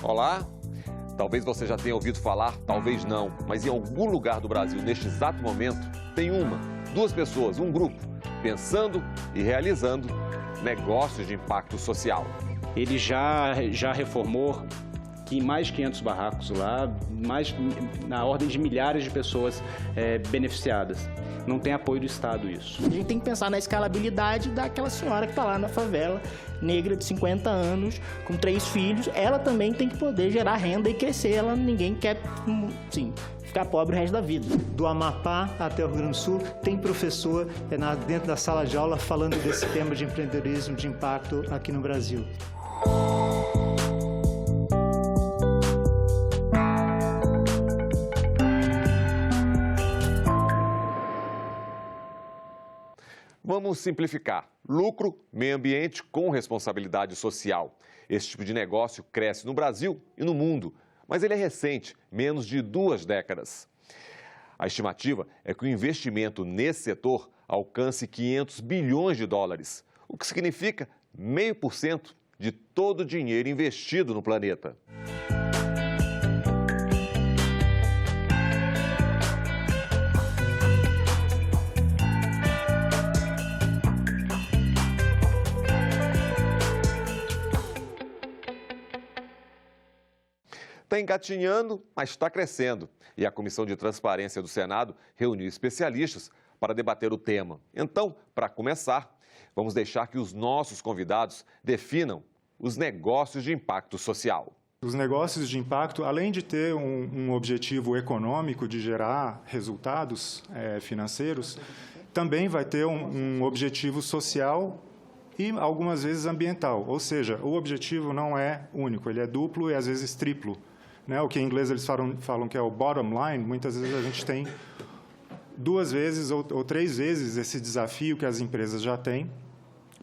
Olá, talvez você já tenha ouvido falar, talvez não, mas em algum lugar do Brasil, neste exato momento, tem duas pessoas, um grupo, pensando e realizando negócios de impacto social. Ele já reformou mais de 500 barracos lá, na ordem de milhares de pessoas beneficiadas. Não tem apoio do Estado isso. A gente tem que pensar na escalabilidade daquela senhora que está lá na favela, negra de 50 anos, com 3 filhos. Ela também tem que poder gerar renda e crescer. Ninguém quer, sim, ficar pobre o resto da vida. Do Amapá até o Rio Grande do Sul, tem professor dentro da sala de aula falando desse tema de empreendedorismo de impacto aqui no Brasil. Vamos simplificar. Lucro, meio ambiente com responsabilidade social. Esse tipo de negócio cresce no Brasil e no mundo, mas ele é recente, menos de 2 décadas. A estimativa é que o investimento nesse setor alcance 500 bilhões de dólares, o que significa 0,5% de todo o dinheiro investido no planeta. Está engatinhando, mas está crescendo. E a Comissão de Transparência do Senado reuniu especialistas para debater o tema. Então, para começar, vamos deixar que os nossos convidados definam os negócios de impacto social. Os negócios de impacto, além de ter um objetivo econômico de gerar resultados financeiros, também vai ter um objetivo social e, algumas vezes, ambiental. Ou seja, o objetivo não é único, ele é duplo e, às vezes, triplo. O que em inglês eles falam que é o bottom line, muitas vezes a gente tem 2 vezes ou 3 vezes esse desafio que as empresas já têm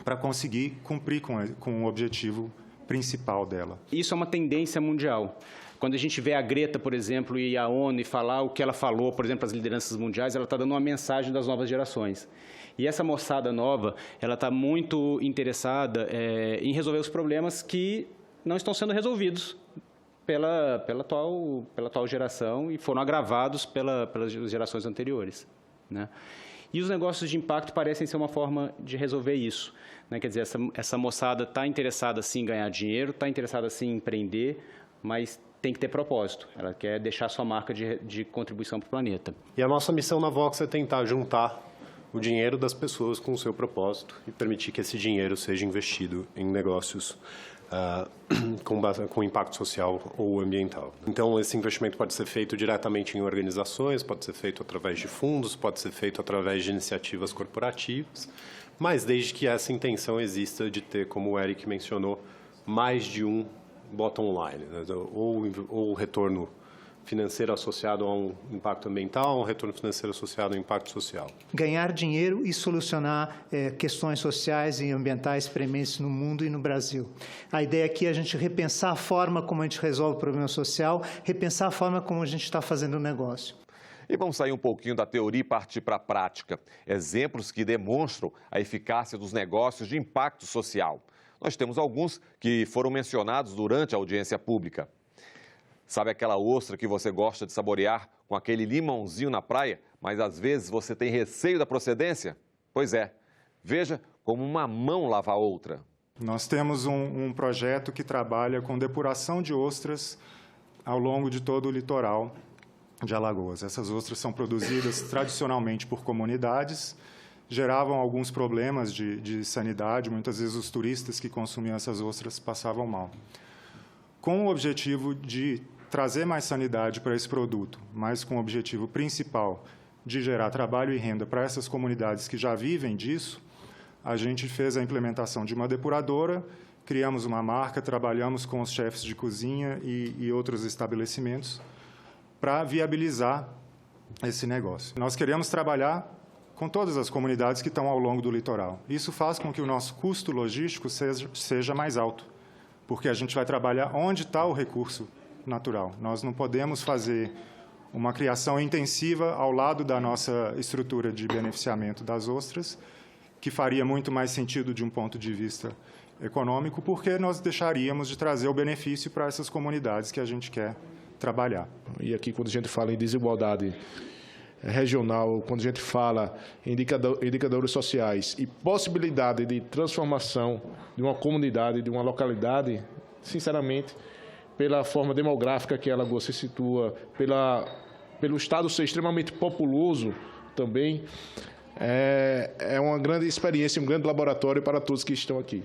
para conseguir cumprir com o objetivo principal dela. Isso é uma tendência mundial. Quando a gente vê a Greta, por exemplo, e a ONU e falar o que ela falou, por exemplo, às lideranças mundiais, ela está dando uma mensagem das novas gerações. E essa moçada nova, ela está muito interessada em resolver os problemas que não estão sendo resolvidos pela atual geração e foram agravados pelas gerações anteriores, né? E os negócios de impacto parecem ser uma forma de resolver isso, né? Quer dizer, essa moçada está interessada sim em ganhar dinheiro, está interessada sim em empreender, mas tem que ter propósito. Ela quer deixar sua marca de contribuição para o planeta. E a nossa missão na Vox é tentar juntar o dinheiro das pessoas com o seu propósito e permitir que esse dinheiro seja investido em negócios com impacto social ou ambiental. Então, esse investimento pode ser feito diretamente em organizações, pode ser feito através de fundos, pode ser feito através de iniciativas corporativas, mas desde que essa intenção exista de ter, como o Eric mencionou, mais de um bottom line, né? ou retorno financeiro associado a um impacto ambiental, um retorno financeiro associado a um impacto social. Ganhar dinheiro e solucionar questões sociais e ambientais prementes no mundo e no Brasil. A ideia aqui é a gente repensar a forma como a gente resolve o problema social, repensar a forma como a gente está fazendo o negócio. E vamos sair um pouquinho da teoria e partir para a prática. Exemplos que demonstram a eficácia dos negócios de impacto social. Nós temos alguns que foram mencionados durante a audiência pública. Sabe aquela ostra que você gosta de saborear com aquele limãozinho na praia, mas às vezes você tem receio da procedência? Pois é, veja como uma mão lava a outra. Nós temos um projeto que trabalha com depuração de ostras ao longo de todo o litoral de Alagoas. Essas ostras são produzidas tradicionalmente por comunidades, geravam alguns problemas de sanidade, muitas vezes os turistas que consumiam essas ostras passavam mal. Com o objetivo de trazer mais sanidade para esse produto, mas com o objetivo principal de gerar trabalho e renda para essas comunidades que já vivem disso, a gente fez a implementação de uma depuradora, criamos uma marca, trabalhamos com os chefes de cozinha e outros estabelecimentos para viabilizar esse negócio. Nós queremos trabalhar com todas as comunidades que estão ao longo do litoral. Isso faz com que o nosso custo logístico seja mais alto, porque a gente vai trabalhar onde está o recurso natural. Nós não podemos fazer uma criação intensiva ao lado da nossa estrutura de beneficiamento das ostras, que faria muito mais sentido de um ponto de vista econômico, porque nós deixaríamos de trazer o benefício para essas comunidades que a gente quer trabalhar. E aqui, quando a gente fala em desigualdade regional, quando a gente fala em indicadores sociais e possibilidade de transformação de uma comunidade, de uma localidade, sinceramente, pela forma demográfica que Alagoas se situa, pelo estado ser extremamente populoso também, é uma grande experiência, um grande laboratório para todos que estão aqui.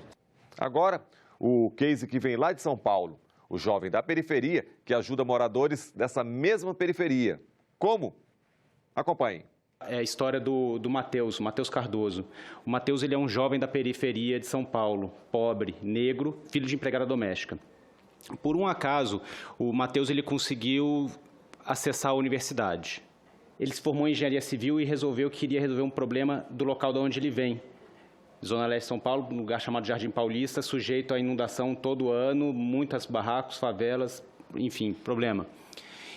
Agora, o case que vem lá de São Paulo, o jovem da periferia que ajuda moradores dessa mesma periferia. Como? Acompanhem. É a história do Matheus Cardoso. O Matheus, ele é um jovem da periferia de São Paulo, pobre, negro, filho de empregada doméstica. Por um acaso, o Matheus ele conseguiu acessar a universidade. Ele se formou em engenharia civil e queria resolver um problema do local de onde ele vem. Zona Leste de São Paulo, um lugar chamado Jardim Paulista, sujeito à inundação todo ano, muitas barracos, favelas, enfim, problema.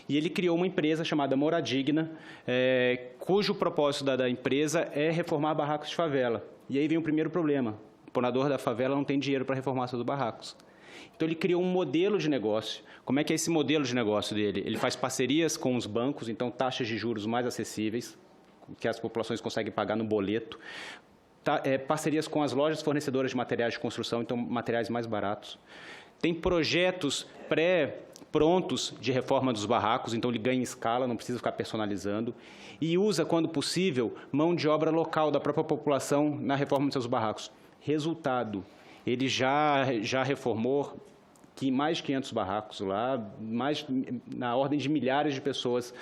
E ele criou uma empresa chamada Moradigna, cujo propósito da empresa é reformar barracos de favela. E aí vem o primeiro problema. O morador da favela não tem dinheiro para reformar seus barracos. Então, ele criou um modelo de negócio. Como é que é esse modelo de negócio dele? Ele faz parcerias com os bancos, então taxas de juros mais acessíveis, que as populações conseguem pagar no boleto. Parcerias com as lojas fornecedoras de materiais de construção, então materiais mais baratos. Tem projetos pré-prontos de reforma dos barracos, então ele ganha em escala, não precisa ficar personalizando. E usa, quando possível, mão de obra local da própria população na reforma dos seus barracos. Resultado, ele já reformou mais de 500 barracos lá, na ordem de milhares de pessoas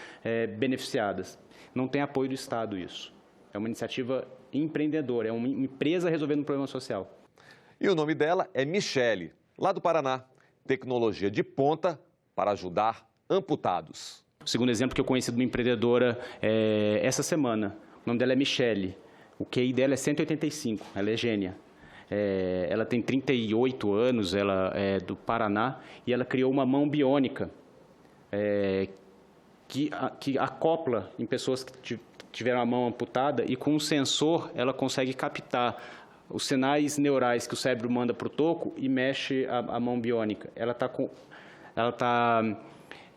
beneficiadas. Não tem apoio do Estado isso. É uma iniciativa empreendedora, é uma empresa resolvendo um problema social. E o nome dela é Michele, lá do Paraná. Tecnologia de ponta para ajudar amputados. O segundo exemplo que eu conheci de uma empreendedora essa semana. O nome dela é Michele. O QI dela é 185, ela é gênia. Ela tem 38 anos, ela é do Paraná, e ela criou uma mão biônica que acopla em pessoas que tiveram a mão amputada, e com um sensor ela consegue captar os sinais neurais que o cérebro manda para o toco e mexe a mão biônica. Ela tá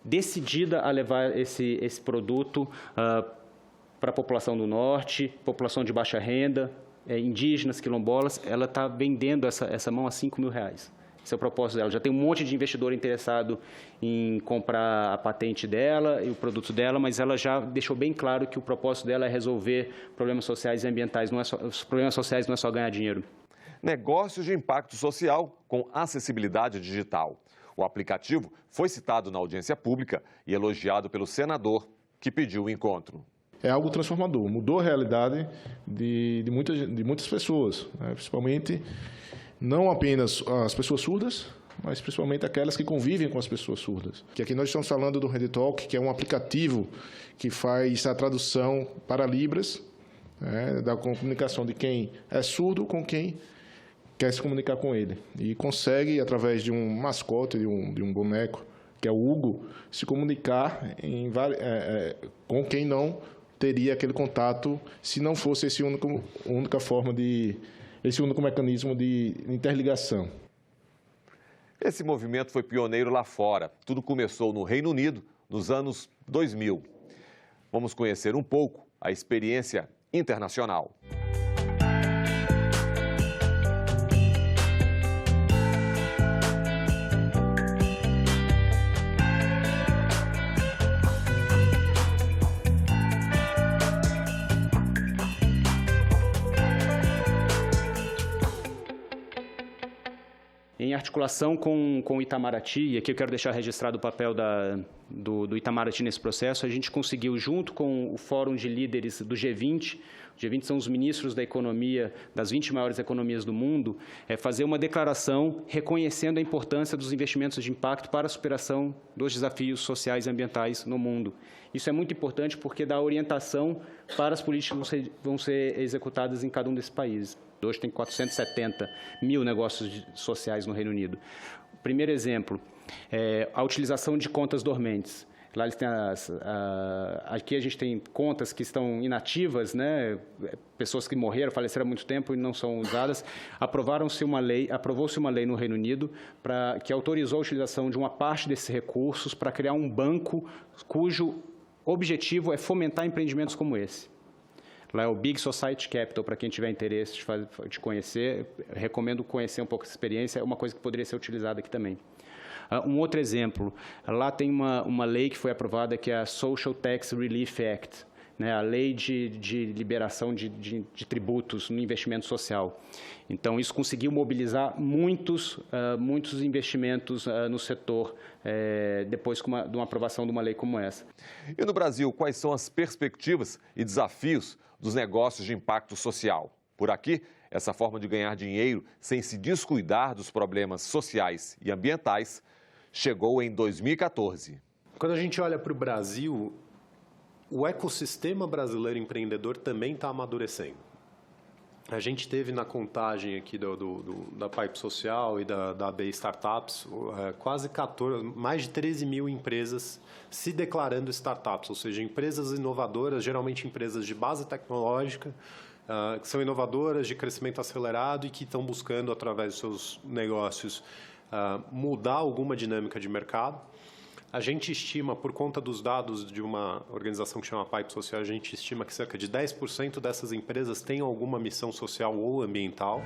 decidida a levar esse produto para a população do norte, população de baixa renda, indígenas, quilombolas. Ela está vendendo essa mão a R$5.000. Esse é o propósito dela. Já tem um monte de investidor interessado em comprar a patente dela e o produto dela, mas ela já deixou bem claro que o propósito dela é resolver problemas sociais e ambientais. Os problemas sociais não é só ganhar dinheiro. Negócios de impacto social com acessibilidade digital. O aplicativo foi citado na audiência pública e elogiado pelo senador, que pediu o encontro. É algo transformador, mudou a realidade de muitas pessoas, né? Principalmente, não apenas as pessoas surdas, mas principalmente aquelas que convivem com as pessoas surdas. Que aqui nós estamos falando do RedeTalk, que é um aplicativo que faz a tradução para Libras, né, da comunicação de quem é surdo com quem quer se comunicar com ele. E consegue, através de um mascote, de um boneco, que é o Hugo, se comunicar com quem não teria aquele contato se não fosse esse único mecanismo de interligação. Esse movimento foi pioneiro lá fora. Tudo começou no Reino Unido, nos anos 2000. Vamos conhecer um pouco a experiência internacional. Em articulação com o Itamaraty, e aqui eu quero deixar registrado o papel do Itamaraty nesse processo, a gente conseguiu, junto com o Fórum de Líderes do G20, o G20 são os ministros da economia das 20 maiores economias do mundo, fazer uma declaração reconhecendo a importância dos investimentos de impacto para a superação dos desafios sociais e ambientais no mundo. Isso é muito importante porque dá orientação para as políticas que vão ser executadas em cada um desses países. Hoje tem 470 mil negócios sociais no Reino Unido. Primeiro exemplo, a utilização de contas dormentes. Lá eles têm aqui a gente tem contas que estão inativas, né? Pessoas que morreram, faleceram há muito tempo e não são usadas. Aprovou-se uma lei no Reino Unido que autorizou a utilização de uma parte desses recursos para criar um banco cujo objetivo é fomentar empreendimentos como esse. Lá é o Big Society Capital, para quem tiver interesse de conhecer, recomendo conhecer um pouco essa experiência, é uma coisa que poderia ser utilizada aqui também. Um outro exemplo, lá tem uma lei que foi aprovada que é a Social Tax Relief Act, né, a lei de liberação de tributos no investimento social. Então, isso conseguiu mobilizar muitos investimentos no setor, depois de uma aprovação de uma lei como essa. E no Brasil, quais são as perspectivas e desafios dos negócios de impacto social? Por aqui, essa forma de ganhar dinheiro sem se descuidar dos problemas sociais e ambientais chegou em 2014. Quando a gente olha para o Brasil, o ecossistema brasileiro empreendedor também está amadurecendo. A gente teve na contagem aqui da Pipe Social e da AB Startups mais de 13 mil empresas se declarando startups, ou seja, empresas inovadoras, geralmente empresas de base tecnológica, que são inovadoras, de crescimento acelerado e que estão buscando, através dos seus negócios, mudar alguma dinâmica de mercado. A gente estima, por conta dos dados de uma organização que chama Pipe Social, a gente estima que cerca de 10% dessas empresas têm alguma missão social ou ambiental.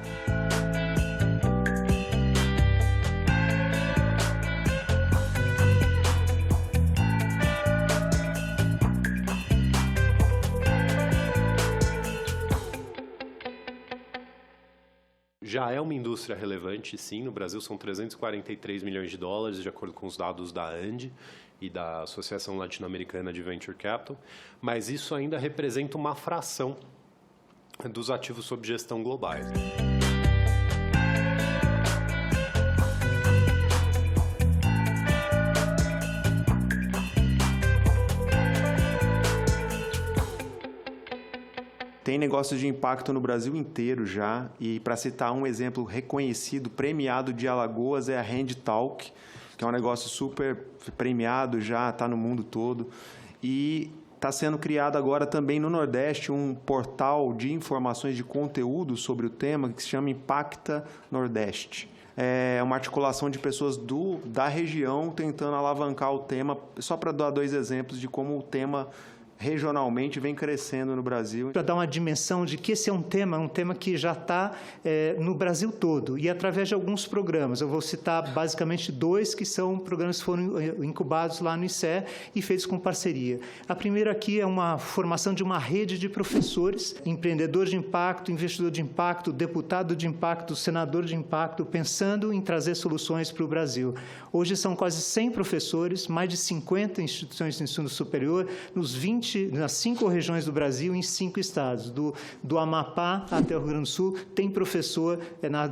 Já é uma indústria relevante, sim. No Brasil são 343 milhões de dólares, de acordo com os dados da ANDE e da Associação Latino-Americana de Venture Capital, mas isso ainda representa uma fração dos ativos sob gestão globais. Tem negócios de impacto no Brasil inteiro já, e para citar um exemplo reconhecido, premiado de Alagoas, é a Hand Talk, que é um negócio super premiado já, está no mundo todo, e está sendo criado agora também no Nordeste um portal de informações de conteúdo sobre o tema que se chama Impacta Nordeste. É uma articulação de pessoas da região tentando alavancar o tema, só para dar 2 exemplos de como o tema regionalmente vem crescendo no Brasil. Para dar uma dimensão de que esse é um tema que já está no Brasil todo e através de alguns programas. Eu vou citar basicamente 2 que são programas que foram incubados lá no ICE e feitos com parceria. A primeira aqui é uma formação de uma rede de professores, empreendedor de impacto, investidor de impacto, deputado de impacto, senador de impacto, pensando em trazer soluções para o Brasil. Hoje são quase 100 professores, mais de 50 instituições de ensino superior, nas 5 regiões do Brasil, em 5 estados. Do Amapá até o Rio Grande do Sul, tem professor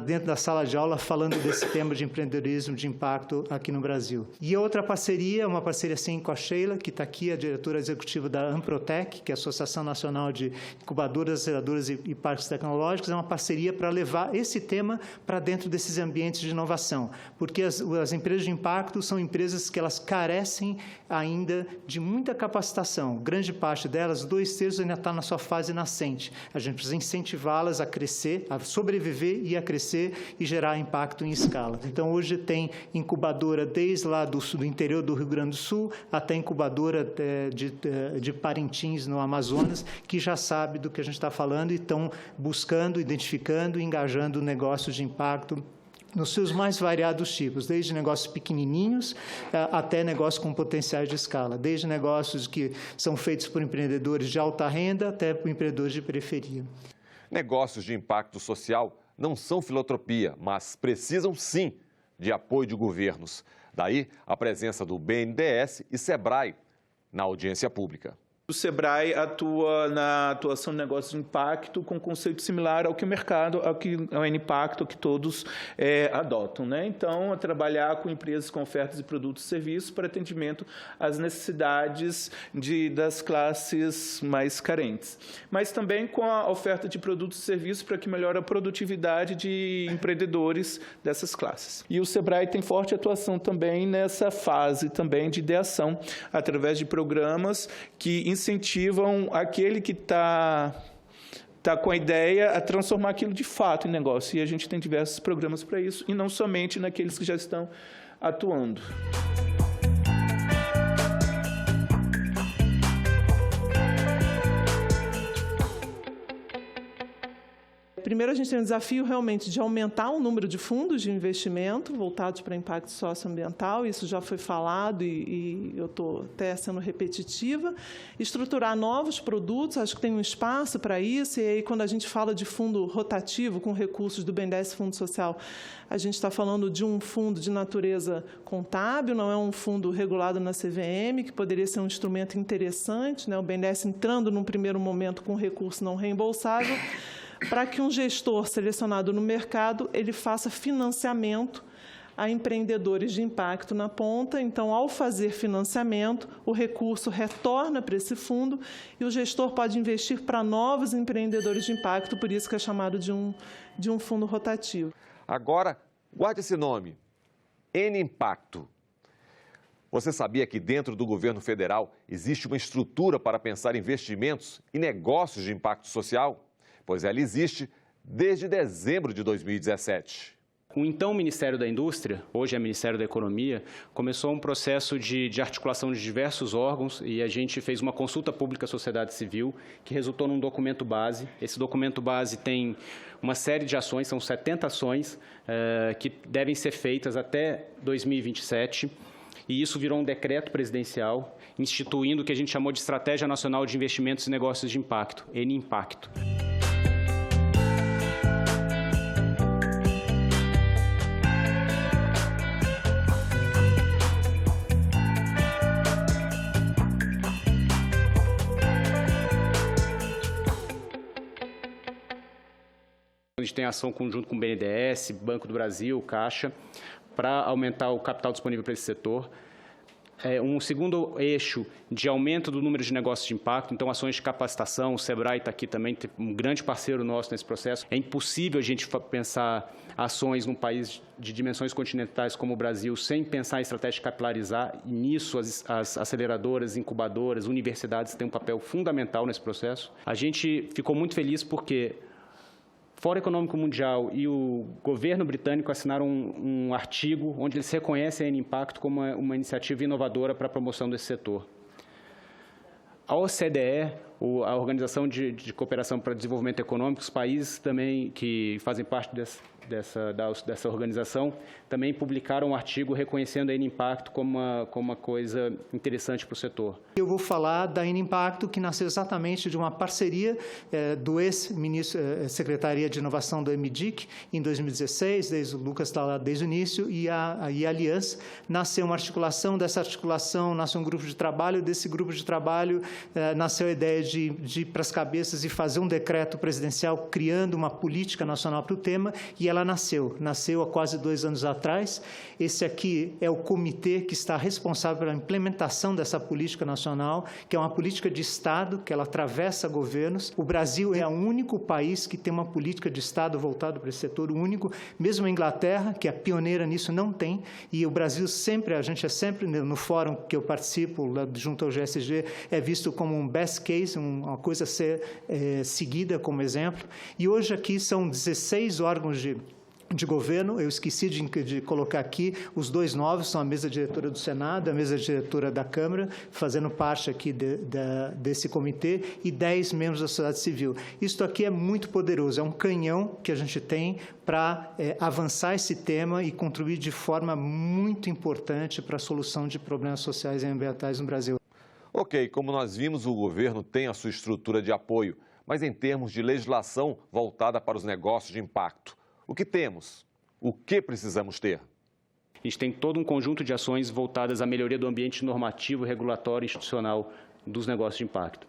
dentro da sala de aula falando desse tema de empreendedorismo de impacto aqui no Brasil. E a outra parceria, uma parceria sim com a Sheila, que está aqui, a diretora executiva da Amprotec, que é a Associação Nacional de Incubadoras, Aceleradoras e Parques Tecnológicos, é uma parceria para levar esse tema para dentro desses ambientes de inovação, porque as empresas de impacto são empresas que elas carecem ainda de muita capacitação. Grande parte delas, 2/3 ainda está na sua fase nascente. A gente precisa incentivá-las a crescer, a sobreviver e a crescer e gerar impacto em escala. Então, hoje tem incubadora desde lá do interior do Rio Grande do Sul até incubadora de Parintins, no Amazonas, que já sabe do que a gente está falando e estão buscando, identificando e engajando negócios de impacto nos seus mais variados tipos, desde negócios pequenininhos até negócios com potenciais de escala, desde negócios que são feitos por empreendedores de alta renda até por empreendedores de periferia. Negócios de impacto social não são filantropia, mas precisam sim de apoio de governos. Daí a presença do BNDES e SEBRAE na audiência pública. O Sebrae atua na atuação de negócios de impacto com um conceito similar ao que o mercado, ao N-Impacto, que todos adotam, né? Então, trabalhar com empresas com ofertas de produtos e serviços para atendimento às necessidades das classes mais carentes. Mas também com a oferta de produtos e serviços para que melhore a produtividade de empreendedores dessas classes. E o Sebrae tem forte atuação também nessa fase também de ideação, através de programas que incentivam aquele que está com a ideia a transformar aquilo de fato em negócio. E a gente tem diversos programas para isso, e não somente naqueles que já estão atuando. Primeiro, a gente tem um desafio realmente de aumentar o número de fundos de investimento voltados para impacto socioambiental, isso já foi falado e eu estou até sendo repetitiva. Estruturar novos produtos, acho que tem um espaço para isso, e aí quando a gente fala de fundo rotativo com recursos do BNDES Fundo Social, a gente está falando de um fundo de natureza contábil, não é um fundo regulado na CVM, que poderia ser um instrumento interessante, né? O BNDES entrando num primeiro momento com recurso não reembolsável, para que um gestor selecionado no mercado ele faça financiamento a empreendedores de impacto na ponta. Então, ao fazer financiamento, o recurso retorna para esse fundo e o gestor pode investir para novos empreendedores de impacto, por isso que é chamado de um fundo rotativo. Agora, guarde esse nome, N-Impacto. Você sabia que dentro do governo federal existe uma estrutura para pensar investimentos e negócios de impacto social? Pois ela existe desde dezembro de 2017. O então Ministério da Indústria, hoje é Ministério da Economia, começou um processo de articulação de diversos órgãos e a gente fez uma consulta pública à sociedade civil que resultou num documento base. Esse documento base tem uma série de ações, são 70 ações que devem ser feitas até 2027. E isso virou um decreto presidencial instituindo o que a gente chamou de Estratégia Nacional de Investimentos e Negócios de Impacto, N-Impacto. A gente tem ação conjunto com o BNDES, Banco do Brasil, Caixa, para aumentar o capital disponível para esse setor. Um segundo eixo de aumento do número de negócios de impacto, então ações de capacitação, o Sebrae está aqui também, tem um grande parceiro nosso nesse processo. É impossível a gente pensar ações num país de dimensões continentais como o Brasil sem pensar em estratégia de capilarizar, e nisso as aceleradoras, incubadoras, universidades têm um papel fundamental nesse processo. A gente ficou muito feliz porque o Fórum Econômico Mundial e o governo britânico assinaram um artigo onde eles reconhecem a N-Impacto como uma iniciativa inovadora para a promoção desse setor. A OCDE, a Organização de Cooperação para o Desenvolvimento Econômico, os países também que fazem parte dessa organização, também publicaram um artigo reconhecendo a N-Impacto como uma coisa interessante para o setor. Eu vou falar da N-Impacto, que nasceu exatamente de uma parceria do ex-ministro Secretaria de Inovação do MDIC, em 2016, o Lucas está lá desde o início, e a Aliança. Nasceu uma articulação, dessa articulação nasceu um grupo de trabalho, desse grupo de trabalho nasceu a ideia de ir para as cabeças e fazer um decreto presidencial criando uma política nacional para o tema, e ela nasceu há quase 2 anos atrás. Esse aqui é o comitê que está responsável pela implementação dessa política nacional, que é uma política de Estado, que ela atravessa governos. O Brasil é o único país que tem uma política de Estado voltada para esse setor, o único. Mesmo a Inglaterra, que é pioneira nisso, não tem. E o Brasil a gente é sempre, no fórum que eu participo, junto ao GSG, é visto como um best case, uma coisa a ser seguida como exemplo. E hoje aqui são 16 órgãos de governo. Eu esqueci de colocar aqui os 2 novos, são a mesa diretora do Senado, a mesa diretora da Câmara, fazendo parte aqui desse comitê, e 10 membros da sociedade civil. Isso aqui é muito poderoso, é um canhão que a gente tem para avançar esse tema e contribuir de forma muito importante para a solução de problemas sociais e ambientais no Brasil. Ok, como nós vimos, o governo tem a sua estrutura de apoio, mas em termos de legislação voltada para os negócios de impacto, o que temos? O que precisamos ter? A gente tem todo um conjunto de ações voltadas à melhoria do ambiente normativo, regulatório e institucional dos negócios de impacto.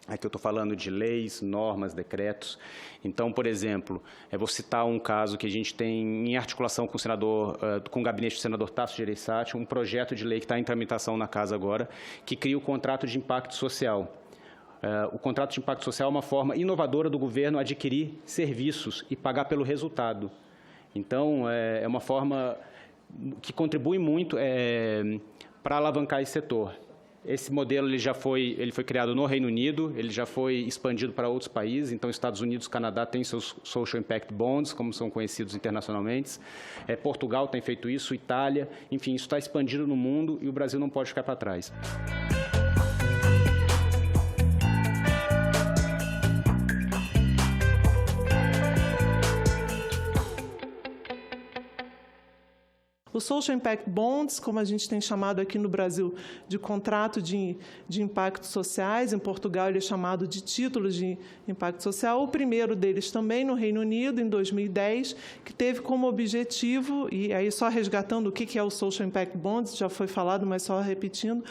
Aqui eu estou falando de leis, normas, decretos. Então, por exemplo, vou citar um caso que a gente tem em articulação com o gabinete do senador Tasso Gereissati, um projeto de lei que está em tramitação na casa agora, que cria o contrato de impacto social. O contrato de impacto social é uma forma inovadora do governo adquirir serviços e pagar pelo resultado. Então, é uma forma que contribui muito para alavancar esse setor. Esse modelo ele foi criado no Reino Unido, ele já foi expandido para outros países, então Estados Unidos e Canadá têm seus Social Impact Bonds, como são conhecidos internacionalmente. Portugal tem feito isso, Itália, enfim, isso está expandido no mundo e o Brasil não pode ficar para trás. O Social Impact Bonds, como a gente tem chamado aqui no Brasil de contrato de impactos sociais, em Portugal ele é chamado de títulos de impacto social, o primeiro deles também no Reino Unido, em 2010, que teve como objetivo, e aí só resgatando o que é o Social Impact Bonds, já foi falado, mas só repetindo,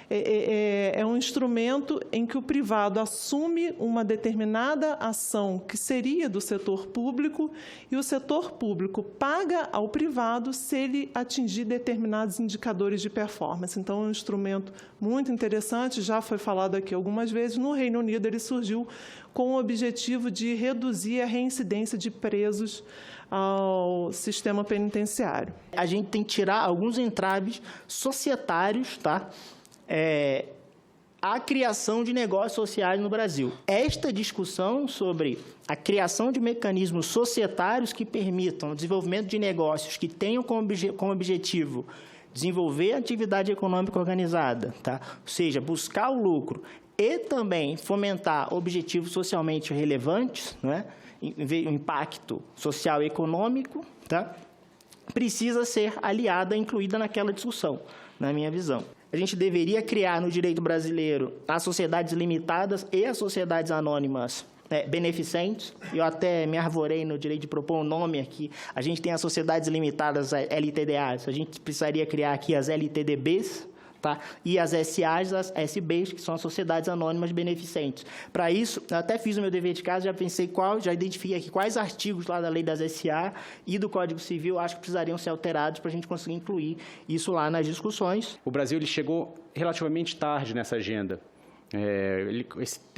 é um instrumento em que o privado assume uma determinada ação que seria do setor público e o setor público paga ao privado se ele atingir determinados indicadores de performance. Então, é um instrumento muito interessante, já foi falado aqui algumas vezes. No Reino Unido, ele surgiu com o objetivo de reduzir a reincidência de presos ao sistema penitenciário. A gente tem que tirar alguns entraves societários, tá? A criação de negócios sociais no Brasil. Esta discussão sobre a criação de mecanismos societários que permitam o desenvolvimento de negócios que tenham como objetivo desenvolver a atividade econômica organizada, tá? Ou seja, buscar o lucro e também fomentar objetivos socialmente relevantes, né? O impacto social e econômico, tá? Precisa ser aliada, incluída naquela discussão, na minha visão. A gente deveria criar no direito brasileiro as sociedades limitadas e as sociedades anônimas beneficentes. Eu até me arvorei no direito de propor um nome aqui. A gente tem as sociedades limitadas, LTDAs. A gente precisaria criar aqui as LTDBs, tá? E as SAs, as SBs, que são as sociedades anônimas beneficentes. Para isso, eu até fiz o meu dever de casa, já pensei já identifiquei aqui quais artigos lá da lei das SA e do Código Civil acho que precisariam ser alterados para a gente conseguir incluir isso lá nas discussões. O Brasil ele chegou relativamente tarde nessa agenda.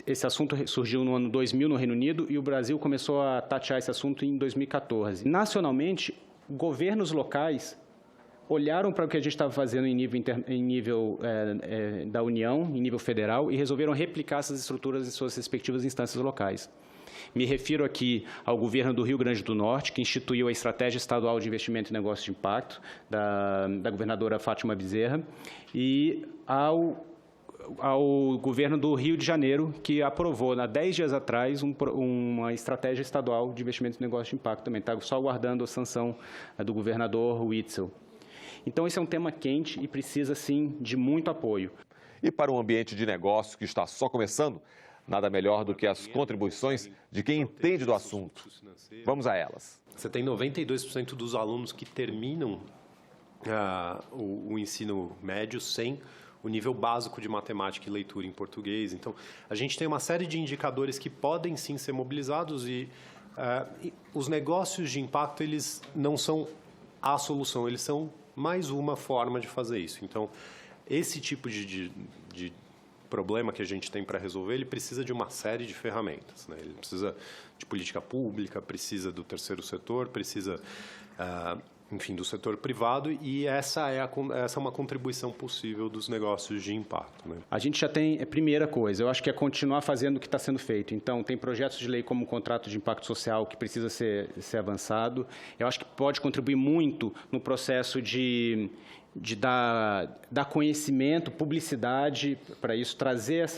Esse assunto surgiu no ano 2000 no Reino Unido e o Brasil começou a tatear esse assunto em 2014. Nacionalmente, governos locais olharam para o que a gente estava fazendo em nível da União, em nível federal, e resolveram replicar essas estruturas em suas respectivas instâncias locais. Me refiro aqui ao governo do Rio Grande do Norte, que instituiu a Estratégia Estadual de Investimento em Negócios de Impacto, da governadora Fátima Bezerra, e ao governo do Rio de Janeiro, que aprovou, há 10 dias atrás, uma estratégia estadual de investimento em negócios de impacto também. Está só aguardando a sanção do governador Witzel. Então, esse é um tema quente e precisa, sim, de muito apoio. E para um ambiente de negócio que está só começando, nada melhor do que as contribuições de quem entende do assunto. Vamos a elas. Você tem 92% dos alunos que terminam o ensino médio sem o nível básico de matemática e leitura em português. Então, a gente tem uma série de indicadores que podem, sim, ser mobilizados e os negócios de impacto, eles não são a solução, eles são mais uma forma de fazer isso. Então, esse tipo de problema que a gente tem para resolver, ele precisa de uma série de ferramentas, né? Ele precisa de política pública, precisa do terceiro setor, precisa, enfim, do setor privado, e essa é uma contribuição possível dos negócios de impacto, né? A gente já tem, primeira coisa, eu acho que é continuar fazendo o que está sendo feito. Então, tem projetos de lei como o contrato de impacto social que precisa ser avançado. Eu acho que pode contribuir muito no processo de dar conhecimento, publicidade para isso,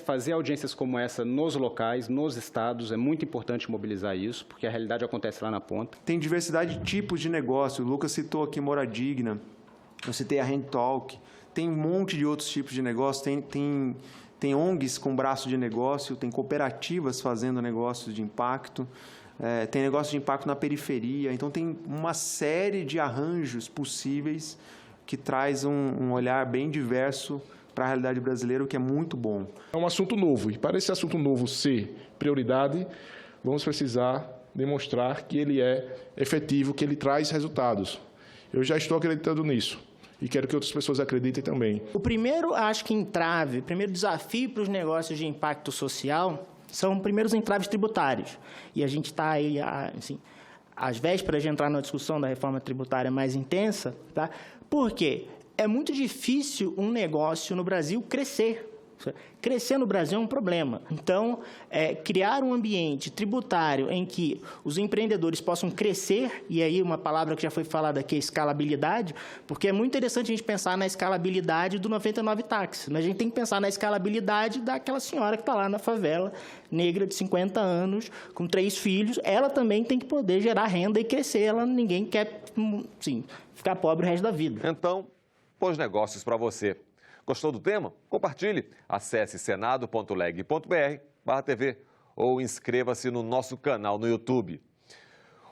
fazer audiências como essa nos locais, nos estados. É muito importante mobilizar isso, porque a realidade acontece lá na ponta. Tem diversidade de tipos de negócio. O Lucas citou aqui Moradigna, eu citei a Handtalk. Tem um monte de outros tipos de negócio. Tem ONGs com braço de negócio, tem cooperativas fazendo negócios de impacto. Tem negócio de impacto na periferia. Então, tem uma série de arranjos possíveis que traz um olhar bem diverso para a realidade brasileira, o que é muito bom. É um assunto novo, e para esse assunto novo ser prioridade, vamos precisar demonstrar que ele é efetivo, que ele traz resultados. Eu já estou acreditando nisso e quero que outras pessoas acreditem também. O primeiro, acho que entrave, o primeiro desafio para os negócios de impacto social são primeiros entraves tributários. E a gente está aí, assim, às vésperas de entrar na discussão da reforma tributária mais intensa, tá? Por quê? É muito difícil um negócio no Brasil crescer. Crescer no Brasil é um problema. Então, criar um ambiente tributário em que os empreendedores possam crescer, e aí uma palavra que já foi falada aqui é escalabilidade, porque é muito interessante a gente pensar na escalabilidade do 99 táxi, mas a gente tem que pensar na escalabilidade daquela senhora que está lá na favela, negra de 50 anos, com 3 filhos, ela também tem que poder gerar renda e crescer, ninguém quer, sim, ficar pobre o resto da vida. Então, bons negócios para você. Gostou do tema? Compartilhe. Acesse senado.leg.br/TV ou inscreva-se no nosso canal no YouTube.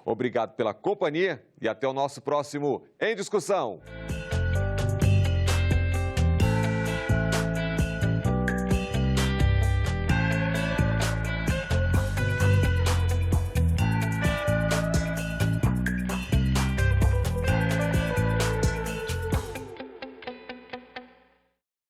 Obrigado pela companhia e até o nosso próximo Em Discussão.